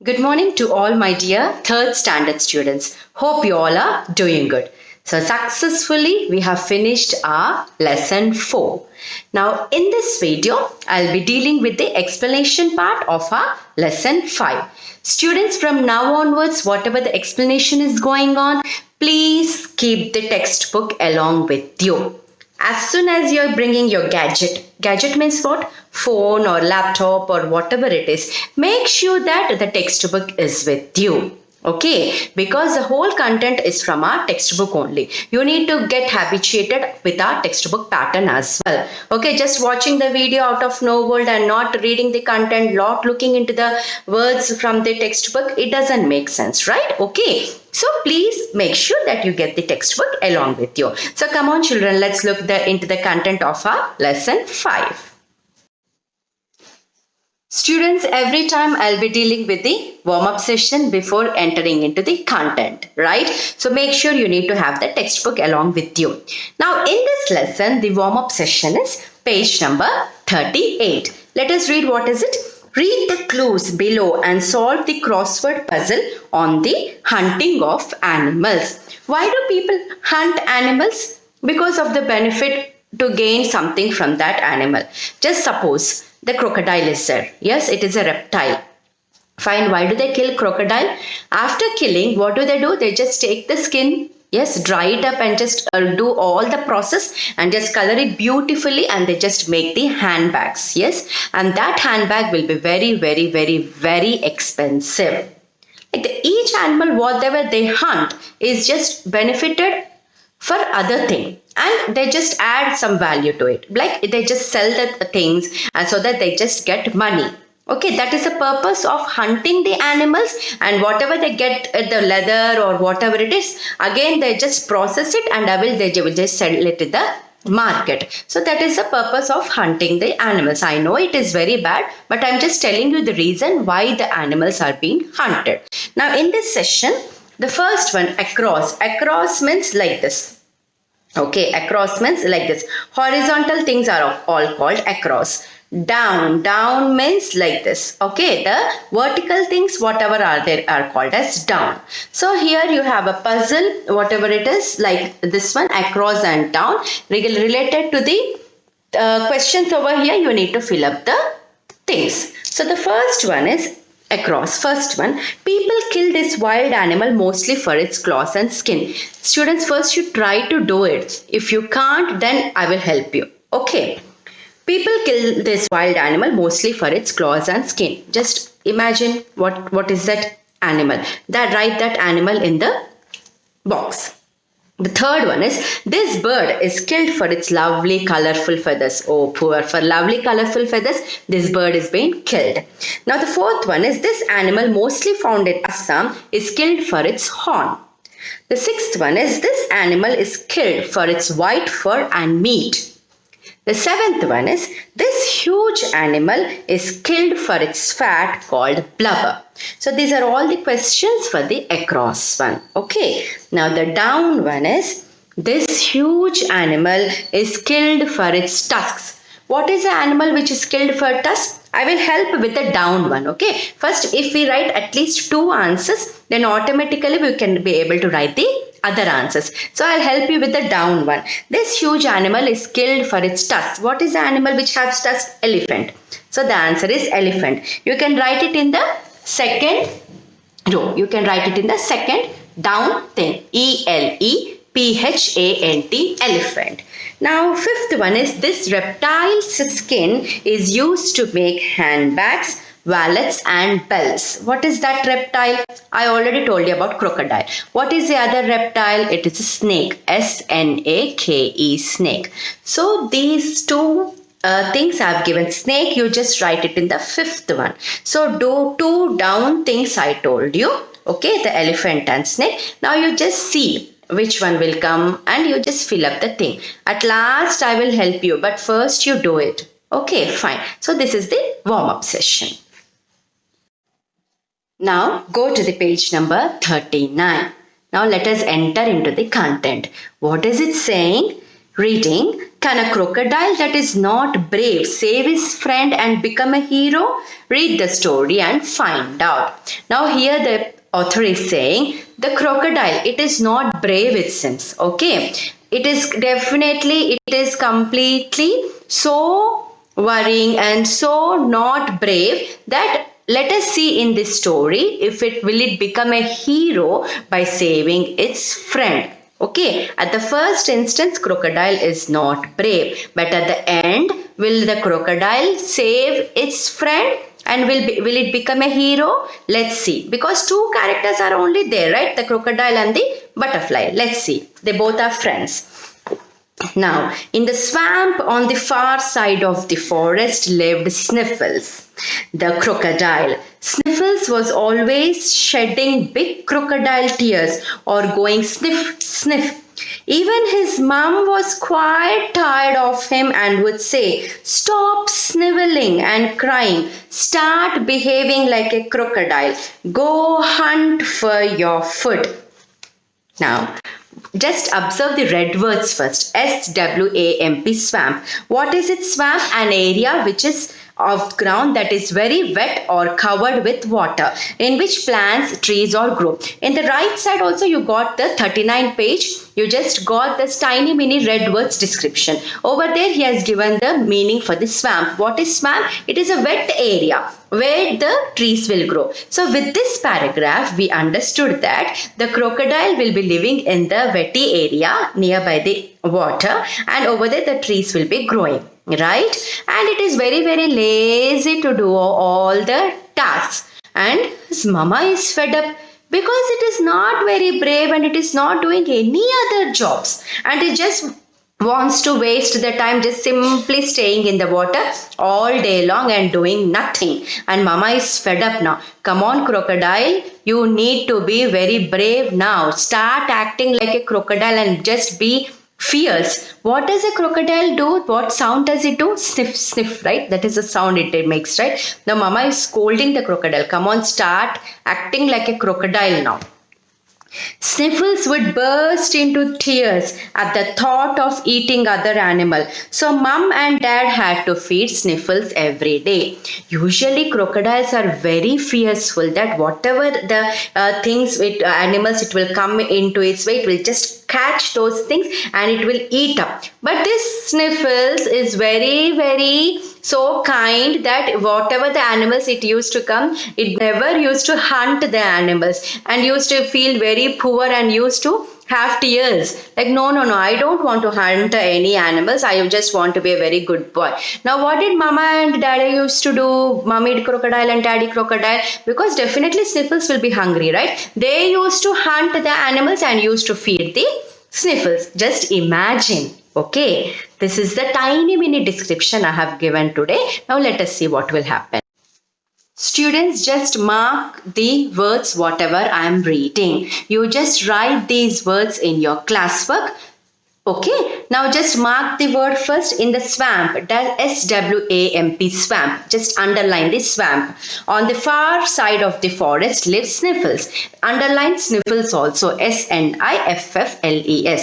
Good morning to all my dear third standard students. Hope you all are doing good. So successfully we have finished our lesson 4. Now in this video I'll be dealing with the explanation part of our lesson 5. Students, from now onwards whatever the explanation is going on, please keep the textbook along with you. As soon as you're bringing your gadget means what? Phone or laptop or whatever it is, make sure that the textbook is with you. Okay, because the whole content is from our textbook only. You need to get habituated with our textbook pattern as well. Okay, just watching the video out of no world and not reading the content, not looking into the words from the textbook, it doesn't make sense, right? Okay, so please make sure that you get the textbook along with you. So come on children, let's look into the content of our lesson 5. Students, every time I'll be dealing with the warm-up session before entering into the content, right? So make sure you need to have the textbook along with you. Now in this lesson, the warm-up session is page number 38. Let us read what is it. Read the clues below and solve the crossword puzzle on the hunting of animals. Why do people hunt animals? Because of the benefit to gain something from that animal. Just suppose the crocodile is there. Yes, it is a reptile. Fine, why do they kill crocodile? After killing, what do? They just take the skin, yes, dry it up and just do all the process and just color it beautifully, and they just make the handbags, yes. And that handbag will be very, very, very, very expensive. Like each animal, whatever they hunt is just benefited for other thing, and they just add some value to it, like they just sell the things and so that they just get money. Okay, that is the purpose of hunting the animals, and whatever they get, the leather or whatever it is, again they just process it and they will just sell it to the market. So that is the purpose of hunting the animals. I know it is very bad, but I'm just telling you the reason why the animals are being hunted. Now in this session, the first one, across. Across means like this. Okay, across means like this. Horizontal things are all called across. Down. Down means like this. Okay, the vertical things, whatever are there, are called as down. So here you have a puzzle, whatever it is, like this one, across and down. Related to the questions over here, you need to fill up the things. So the first one is across. First one, people kill this wild animal mostly for its claws and skin. Students, first you try to do it. If you can't, then I will help you. Okay. People kill this wild animal mostly for its claws and skin. Just imagine what is that animal. Write that animal in the box. The third one is, this bird is killed for its lovely colorful feathers. Oh, poor, for lovely colorful feathers, this bird is being killed. Now the fourth one is, this animal mostly found in Assam is killed for its horn. The sixth one is, this animal is killed for its white fur and meat. The seventh one is, this huge animal is killed for its fat called blubber. So these are all the questions for the across one. Okay. Now the down one is, this huge animal is killed for its tusks. What is the animal which is killed for tusks? I will help with the down one. Okay. First, if we write at least 2 answers, then automatically we can be able to write the other answers. So I'll help you with the down one. This huge animal is killed for its tusks. What is the animal which has tusks? Elephant. So the answer is elephant. You can write it in the second row. You can write it in the second down thing. ELEPHANT, elephant. Now fifth one is, this reptile's skin is used to make handbags, wallets and bells. What is that reptile? I already told you about crocodile. What is the other reptile? It is a snake. SNAKE, snake. So these two things I have given. Snake, you just write it in the fifth one. So do 2 down things I told you. Okay, the elephant and snake. Now you just see which one will come and you just fill up the thing. At last I will help you, but first you do it. Okay, fine. So this is the warm-up session. Now go to the page number 39. Now let us enter into the content. What is it saying? Reading Can a crocodile that is not brave save his friend and become a hero? Read the story and find out. Now here the author is saying the crocodile, it is not brave, it seems. Okay. It is definitely, it is completely so worrying and so not brave that let us see in this story if it will it become a hero by saving its friend. Okay, at the first instance, crocodile is not brave, but at the end, will the crocodile save its friend and will it become a hero? Let's see. Because two characters are only there, right? The crocodile and the butterfly. Let's see. They both are friends. Now, in the swamp on the far side of the forest lived Sniffles, the crocodile. Sniffles was always shedding big crocodile tears or going sniff, sniff. Even his mum was quite tired of him and would say, "Stop sniveling and crying. Start behaving like a crocodile. Go hunt for your food." Now, just observe the red words first. SWAMP, swamp. What is it, swamp? An area which is of ground that is very wet or covered with water, in which plants, trees or grow. In the right side also you got the 39 page. You just got this tiny mini red words description. Over there he has given the meaning for the swamp. What is swamp? It is a wet area where the trees will grow. So with this paragraph we understood that the crocodile will be living in the wetty area nearby the water, and over there the trees will be growing, right? And it is very lazy to do all the tasks, and his mama is fed up because it is not very brave and it is not doing any other jobs, and it just wants to waste the time just simply staying in the water all day long and doing nothing. And mama is fed up now. Come on, crocodile, you need to be very brave now. Start acting like a crocodile and just be fierce. What does a crocodile do? What sound does it do? Sniff, sniff, right? That is the sound it makes, right? Now mama is scolding the crocodile. Come on, start acting like a crocodile now. Sniffles would burst into tears at the thought of eating other animal. So mom and dad had to feed Sniffles every day. Usually crocodiles are very fearful that whatever the animals it will come into its way, it will just catch those things and it will eat up. But this Sniffles is very so kind that whatever the animals it used to come, it never used to hunt the animals and used to feel very poor and used to have tears. Like, no, I don't want to hunt any animals. I just want to be a very good boy. Now, what did mama and daddy used to do? Mommy crocodile and daddy crocodile? Because definitely Sniffles will be hungry, right? They used to hunt the animals and used to feed the Sniffles. Just imagine. Okay, this is the tiny mini description I have given today. Now let us see what will happen. Students, just mark the words whatever I am reading. You just write these words in your classwork. Okay, now just mark the word first in the swamp. SWAMP, swamp. Just underline the swamp. On the far side of the forest lives Sniffles. Underline Sniffles also. SNIFFLES,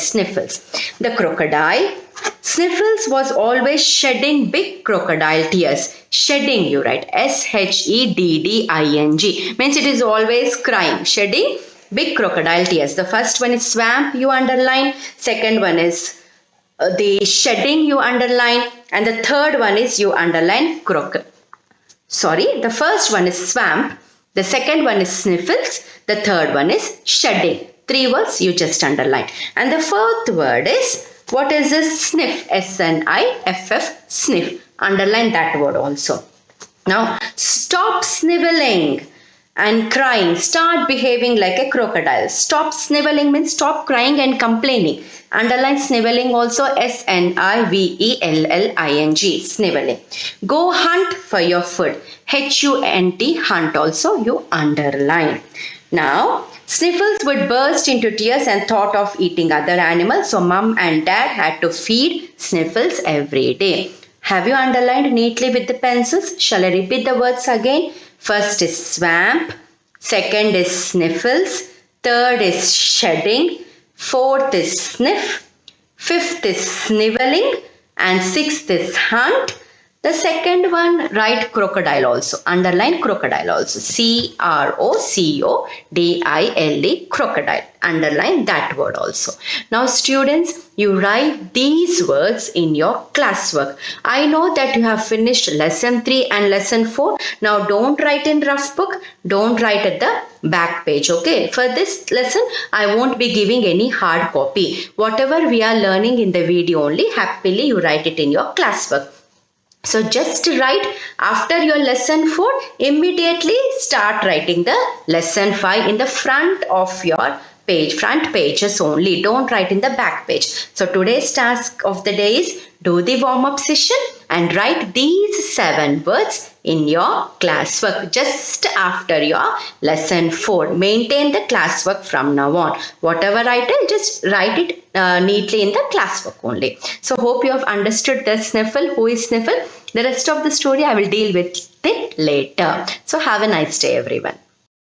Sniffles. The crocodile. Sniffles was always shedding big crocodile tears. Shedding, you write. SHEDDING. Means it is always crying. Shedding big crocodile tears. The first one is swamp, you underline. Second one is the shedding, you underline. And the third one is you underline the first one is swamp. The second one is Sniffles. The third one is shedding. 3 words you just underline. And the fourth word is, what is this? Sniff. SNIFF, sniff. Underline that word also. Now, stop sniveling and crying. Start behaving like a crocodile. Stop sniveling means stop crying and complaining. Underline sniveling also. SNIVELLING, sniveling. Go hunt for your food. HUNT, hunt also you underline. Now, Sniffles would burst into tears and thought of eating other animals. So mom and dad had to feed Sniffles every day. Have you underlined neatly with the pencils? Shall I repeat the words again? First is swamp, second is Sniffles, third is shedding, fourth is sniff, fifth is sniveling, and sixth is hunt. The second one, write crocodile also. Underline crocodile also. CROCODILE, crocodile. Underline that word also. Now students, you write these words in your classwork. I know that you have finished lesson 3 and lesson 4. Now don't write in rough book. Don't write at the back page. Okay. For this lesson, I won't be giving any hard copy. Whatever we are learning in the video only, happily you write it in your classwork. So just write after your lesson 4, immediately start writing the lesson 5 in the front of your page, front pages only. Don't write in the back page. So today's task of the day is do the warm-up session and write these 7 words in your classwork just after your lesson 4. Maintain the classwork from now on. Whatever I tell, just write it neatly in the classwork only. So hope you have understood the Sniffle. Who is Sniffle? The rest of the story I will deal with it later. So have a nice day everyone.